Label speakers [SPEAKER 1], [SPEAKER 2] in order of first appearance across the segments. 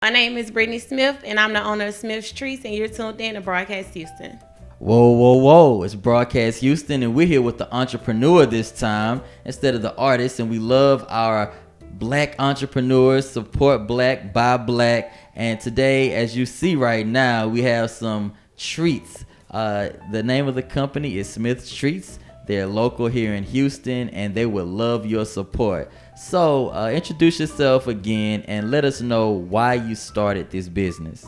[SPEAKER 1] My name is Brittany Smith, and I'm the owner of Smith's Treats, and you're tuned in to Broadcast Houston.
[SPEAKER 2] Whoa, whoa, whoa. It's Broadcast Houston, and we're here with the entrepreneur this time instead of the artist. And we love our black entrepreneurs, support black, buy black. And today, as you see right now, we have some treats. The name of the company is Smith's Treats. They're local here in Houston, and they would love your support. So introduce yourself again and let us know why you started this business.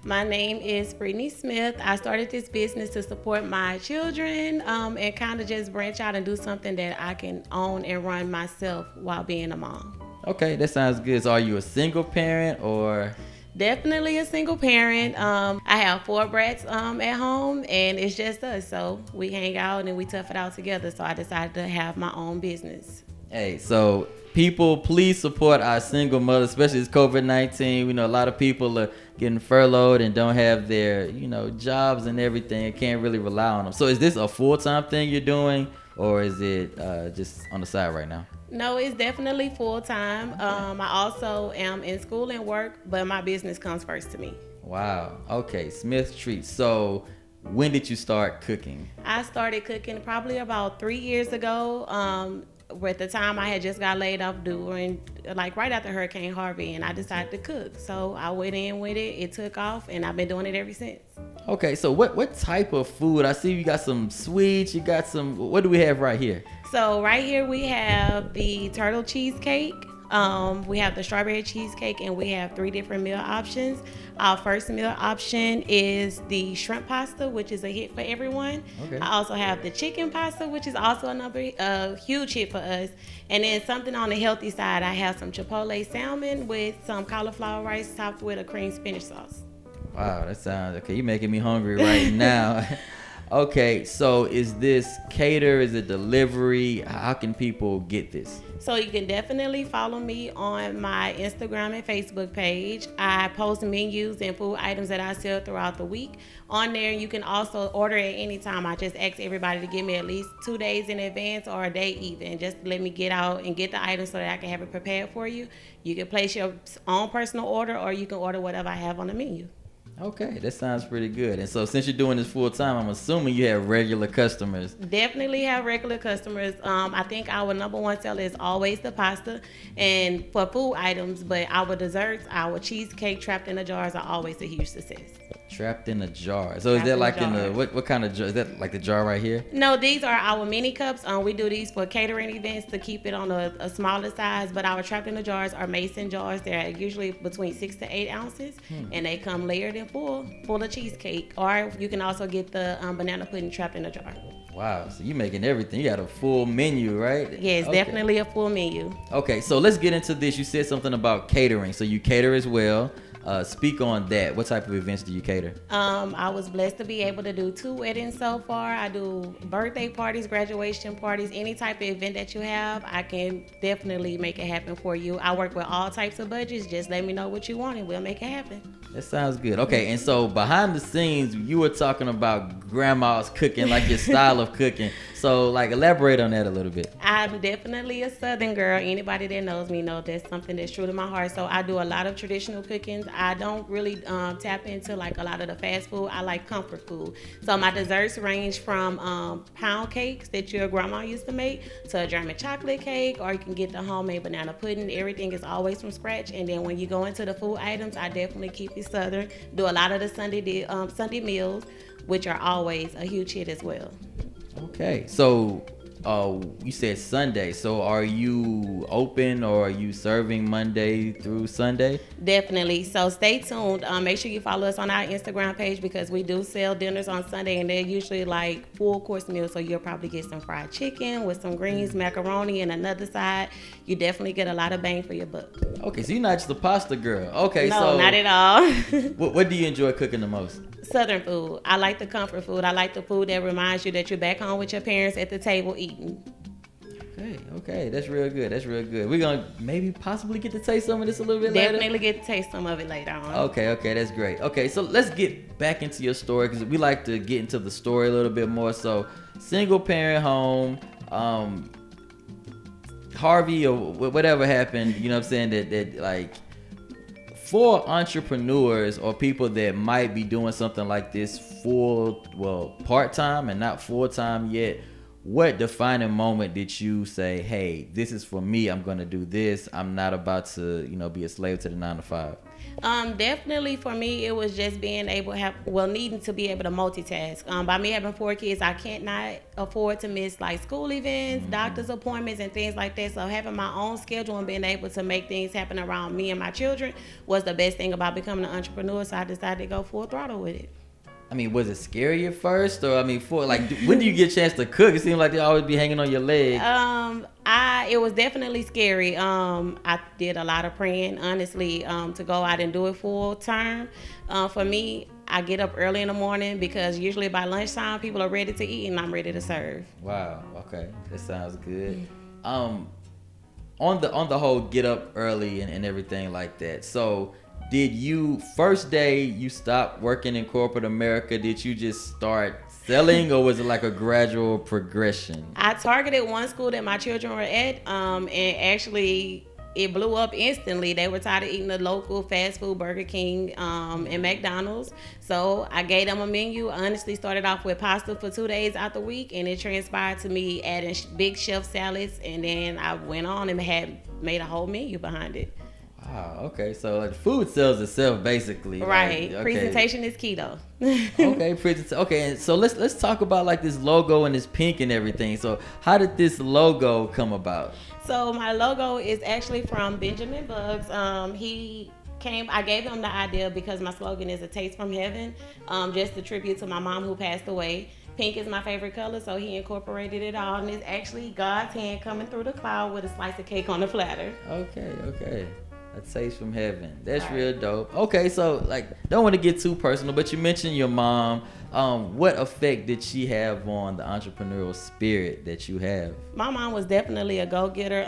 [SPEAKER 1] My name is Brittany Smith. I started this business to support my children and kind of just branch out and do something that I can own and run myself while being a mom.
[SPEAKER 2] Okay, that sounds good. So are you a single parent or?
[SPEAKER 1] Definitely a single parent. I have 4 brats at home, and it's just us. So we hang out and we tough it out together. So I decided to have my own business.
[SPEAKER 2] Hey, so people, please support our single mothers, especially this COVID-19. We know a lot of people are getting furloughed and don't have their, jobs and everything and can't really rely on them. So is this a full-time thing you're doing, or is it just on the side right now?
[SPEAKER 1] No, it's definitely full-time. I also am in school and work, but my business comes first to me.
[SPEAKER 2] Wow. Okay, Smith Treats. So when did you start cooking?
[SPEAKER 1] I started cooking probably about 3 years ago. At the time, I had just got laid off during, right after Hurricane Harvey, and I decided to cook. So I went in with it. It took off, and I've been doing it ever since.
[SPEAKER 2] Okay, so what type of food? I see you got some sweets. You got some. What do we have right here?
[SPEAKER 1] So right here we have the turtle cheesecake. We have the strawberry cheesecake, and we have 3 different meal options. Our first meal option is the shrimp pasta, which is a hit for everyone.
[SPEAKER 2] Okay.
[SPEAKER 1] I also have the chicken pasta, which is also a huge hit for us. And then something on the healthy side, I have some chipotle salmon with some cauliflower rice topped with a cream spinach sauce.
[SPEAKER 2] Wow, that sounds okay. You're making me hungry right now. Okay, so is this cater? Is it delivery? How can people get this?
[SPEAKER 1] So you can definitely follow me on my Instagram and Facebook page. I post menus and food items that I sell throughout the week. On there, you can also order at any time. I just ask everybody to give me at least 2 days in advance or a day even. Just let me get out and get the items so that I can have it prepared for you. You can place your own personal order, or you can order whatever I have on the menu.
[SPEAKER 2] Okay, that sounds pretty good. And so since you're doing this full time, I'm assuming you have regular customers.
[SPEAKER 1] Definitely have regular customers. I think our number one seller is always the pasta and for food items, but our desserts, our cheesecake trapped in the jars are always a huge success.
[SPEAKER 2] Trapped in a jar. So is that like in the what kind of jar? Is that like the jar right here?
[SPEAKER 1] No, these are our mini cups. We do these for catering events to keep it on a smaller size, but our trapped in the jars are mason jars. They're usually between 6 to 8 ounces, and they come layered and full of cheesecake. Or you can also get the banana pudding trapped in a jar.
[SPEAKER 2] Wow, so you're making everything. You got a full menu, right?
[SPEAKER 1] Yes, okay. Definitely a full menu.
[SPEAKER 2] Okay, so let's get into this. You said something about catering. So you cater as well. Speak on that. What type of events do you cater?
[SPEAKER 1] I was blessed to be able to do 2 weddings so far. I do birthday parties, graduation parties, any type of event that you have. I can definitely make it happen for you. I work with all types of budgets. Just let me know what you want and we'll make it happen.
[SPEAKER 2] That sounds good. Okay, and so behind the scenes, you were talking about grandma's cooking, like your style of cooking. So, elaborate on that a little bit.
[SPEAKER 1] I'm definitely a Southern girl. Anybody that knows me knows that's something that's true to my heart. So I do a lot of traditional cookings. I don't really tap into a lot of the fast food. I like comfort food. So my desserts range from pound cakes that your grandma used to make to a German chocolate cake, or you can get the homemade banana pudding. Everything is always from scratch. And then when you go into the food items, I definitely keep it Southern. Do a lot of the Sunday meals, which are always a huge hit as well.
[SPEAKER 2] Okay, so you said Sunday. So are you open, or are you serving Monday through Sunday?
[SPEAKER 1] Definitely. So stay tuned. Make sure you follow us on our Instagram page because we do sell dinners on Sunday, and they're usually full course meals. So you'll probably get some fried chicken with some greens, macaroni, and another side. You definitely get a lot of bang for your buck.
[SPEAKER 2] Okay, so you're not just a pasta girl. Okay,
[SPEAKER 1] no,
[SPEAKER 2] so
[SPEAKER 1] not at all.
[SPEAKER 2] what do you enjoy cooking the most?
[SPEAKER 1] Southern food. I like the comfort food. I like the food that reminds you that you're back home with your parents at the table eating.
[SPEAKER 2] Okay, that's real good. We're gonna maybe possibly get to taste some of this a little bit later.
[SPEAKER 1] Definitely get to taste some of it later on.
[SPEAKER 2] Okay, that's great. Okay, so let's get back into your story because we like to get into the story a little bit more. So, single parent home, Harvey or whatever happened, you know what I'm saying, that for entrepreneurs or people that might be doing something like this part-time and not full-time yet, what defining moment did you say, hey, this is for me, I'm going to do this, I'm not about to, be a slave to the 9 to 5?
[SPEAKER 1] Definitely for me, it was just being able to needing to be able to multitask. By me having 4 kids, I can't not afford to miss like school events, doctor's appointments, and things like that. So having my own schedule and being able to make things happen around me and my children was the best thing about becoming an entrepreneur. So I decided to go full throttle with it.
[SPEAKER 2] I mean, was it scary at first, or when do you get a chance to cook? It seemed like they always be hanging on your leg.
[SPEAKER 1] It was definitely scary. I did a lot of praying, honestly, to go out and do it full term. For me, I get up early in the morning because usually by lunchtime people are ready to eat and I'm ready to serve.
[SPEAKER 2] Wow. Okay, that sounds good. On the whole, get up early and everything like that. So, did you, first day you stopped working in corporate America, did you just start selling, or was it like a gradual progression?
[SPEAKER 1] I targeted one school that my children were at, and actually it blew up instantly. They were tired of eating the local fast food, Burger King and McDonald's. So I gave them a menu. I honestly started off with pasta for 2 days out the week, and it transpired to me adding big chef salads, and then I went on and made a whole menu behind it.
[SPEAKER 2] Wow, okay. So like food sells itself basically.
[SPEAKER 1] Right.
[SPEAKER 2] Okay.
[SPEAKER 1] Presentation is key though.
[SPEAKER 2] Okay, and so let's talk about like this logo and this pink and everything. So how did this logo come about?
[SPEAKER 1] So my logo is actually from Benjamin Buggs. I gave him the idea because my slogan is a taste from heaven, just a tribute to my mom who passed away. Pink is my favorite color, so he incorporated it all, and it's actually God's hand coming through the cloud with a slice of cake on the platter.
[SPEAKER 2] Okay. A taste from heaven. That's
[SPEAKER 1] right.
[SPEAKER 2] Real dope. Okay, so like, don't want to get too personal, but you mentioned your mom. What effect did she have on the entrepreneurial spirit that you have?
[SPEAKER 1] My mom was definitely a go-getter.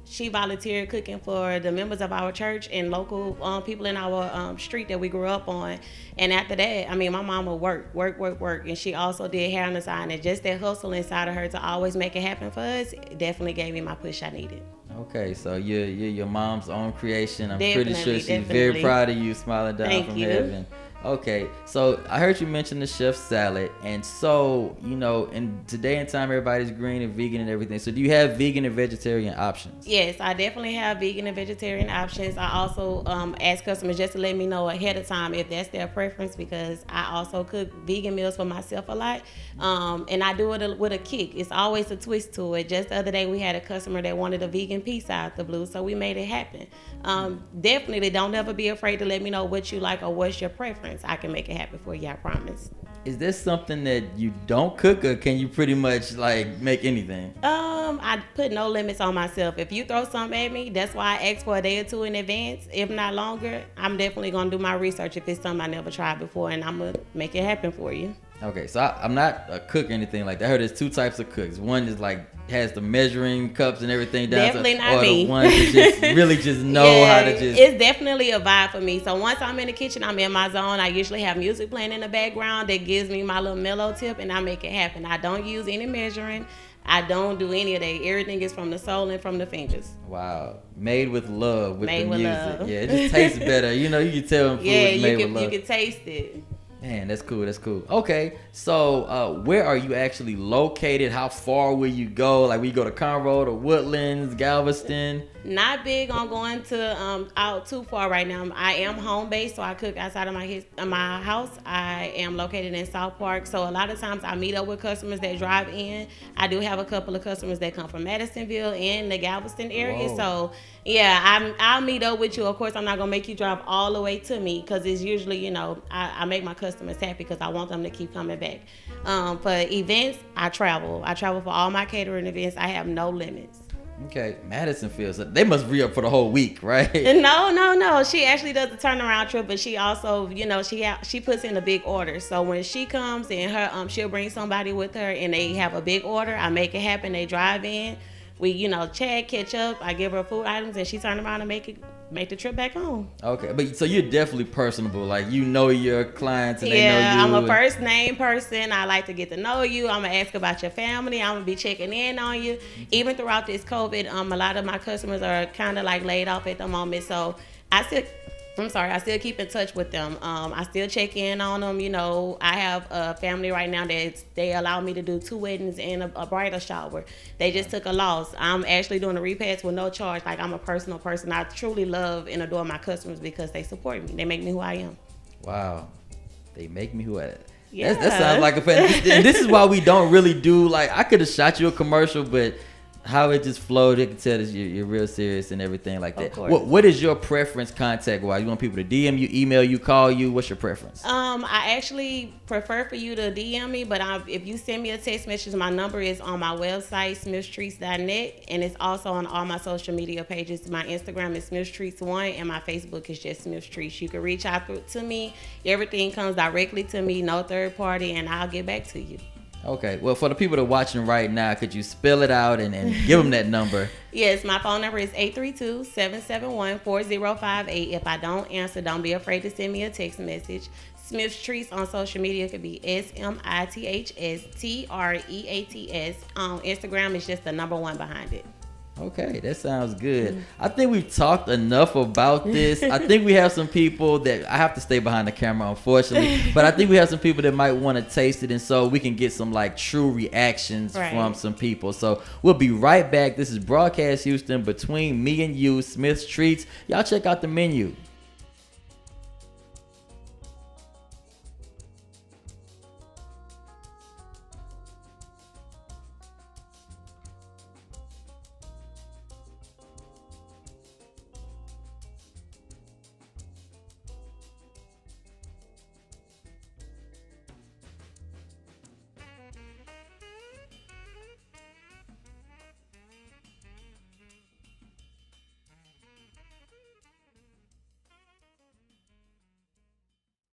[SPEAKER 1] She volunteered cooking for the members of our church and local people in our street that we grew up on. And after that, my mom would work. And she also did hair on the side. And just that hustle inside of her to always make it happen for us definitely gave me my push I needed.
[SPEAKER 2] Okay, so you're your mom's own creation. I'm
[SPEAKER 1] definitely,
[SPEAKER 2] pretty sure she's very proud of you, smiling down
[SPEAKER 1] Thank
[SPEAKER 2] from
[SPEAKER 1] you.
[SPEAKER 2] heaven. Okay, so I heard you mention the chef salad, and so in today and time, everybody's green and vegan and everything. So do you have vegan and vegetarian options?
[SPEAKER 1] Yes, I definitely have vegan and vegetarian options. I also ask customers just to let me know ahead of time if that's their preference, because I also cook vegan meals for myself a lot, and I do it with a kick. It's always a twist to it. Just the other day, we had a customer that wanted a vegan pizza out the blue, so we made it happen. Definitely, don't ever be afraid to let me know what you like or what's your preference. I can make it happen for you, I promise.
[SPEAKER 2] Is this something that you don't cook, or can you pretty much like make anything?
[SPEAKER 1] I put no limits on myself. If you throw something at me, that's why I ask for a day or two in advance. If not longer, I'm definitely gonna do my research if it's something I never tried before, and I'm gonna make it happen for you.
[SPEAKER 2] Okay, so I'm not a cook or anything like that. I heard there's 2 types of cooks. One is like has the measuring cups and everything down.
[SPEAKER 1] Definitely not
[SPEAKER 2] or
[SPEAKER 1] me.
[SPEAKER 2] The ones that just really just know how to just.
[SPEAKER 1] It's definitely a vibe for me. So once I'm in the kitchen, I'm in my zone. I usually have music playing in the background that gives me my little mellow tip, and I make it happen. I don't use any measuring. I don't do any of that. Everything is from the soul and from the fingers.
[SPEAKER 2] Wow. Made with love with the music.
[SPEAKER 1] Love.
[SPEAKER 2] Yeah, it just tastes better. You can tell when food is made with love.
[SPEAKER 1] You can taste it.
[SPEAKER 2] Man, that's cool. Okay, so where are you actually located? How far will you go? Like, will you go to Conroe or Woodlands, Galveston?
[SPEAKER 1] Not big on going to out too far right now. I am home based, so I cook outside of my house. I am located in South Park, so a lot of times I meet up with customers that drive in. I do have a couple of customers that come from Madisonville and the Galveston area.
[SPEAKER 2] Whoa.
[SPEAKER 1] So yeah, I'll meet up with you. Of course, I'm not gonna make you drive all the way to me, because it's usually I make my customers happy because I want them to keep coming back. For events, I travel for all my catering events. I have no limits.
[SPEAKER 2] Okay, Madisonville. So they must re-up for the whole week, right?
[SPEAKER 1] No. She actually does the turnaround trip, but she also, she puts in a big order. So when she comes and she'll bring somebody with her, and they have a big order. I make it happen. They drive in. We, chat, catch up. I give her food items, and she turn around and make the trip back home.
[SPEAKER 2] Okay, but so you're definitely personable. Like, your clients and they know you.
[SPEAKER 1] Yeah, I'm a first name person. I like to get to know you. I'm gonna ask about your family. I'm gonna be checking in on you. Even throughout this COVID, a lot of my customers are kind of like laid off at the moment. So I I'm sorry, I still keep in touch with them. I still check in on them. You know, I have a family right now that they allow me to do 2 weddings and a bridal shower. They just took a loss. I'm actually doing a repast with no charge. Like, I'm a personal person. I truly love and adore my customers because they support me. They make me who I am.
[SPEAKER 2] Wow. They make me who I am.
[SPEAKER 1] Yeah.
[SPEAKER 2] That sounds like a fan. This is why we don't really do, like, I could have shot you a commercial, but how it just flowed, it can tell that you're real serious and everything like that. What is your preference contact wise? You want people to DM you, email you, call you? What's your preference?
[SPEAKER 1] I actually prefer for you to DM me, but if you send me a text message, my number is on my website, smithstreets.net, and it's also on all my social media pages. My Instagram is smithstreets1, and my Facebook is just smithstreets. You can reach out to me. Everything comes directly to me, no third party, and I'll get back to you.
[SPEAKER 2] Okay. Well, for the people that are watching right now, could you spell it out and give them that number?
[SPEAKER 1] Yes, my phone number is 832-771-4058. If I don't answer, don't be afraid to send me a text message. Smith Treats on social media could be SMITHSTREATS. Instagram is just the number 1 behind it.
[SPEAKER 2] Okay, that sounds good. I think we've talked enough about this. I think we have some people that I have to stay behind the camera, unfortunately, but I think we have some people that might want to taste it, and so we can get some like true reactions from some people. So we'll be right back. This is Broadcast Houston, between me and you, Smith's Treats. Y'all check out the menu.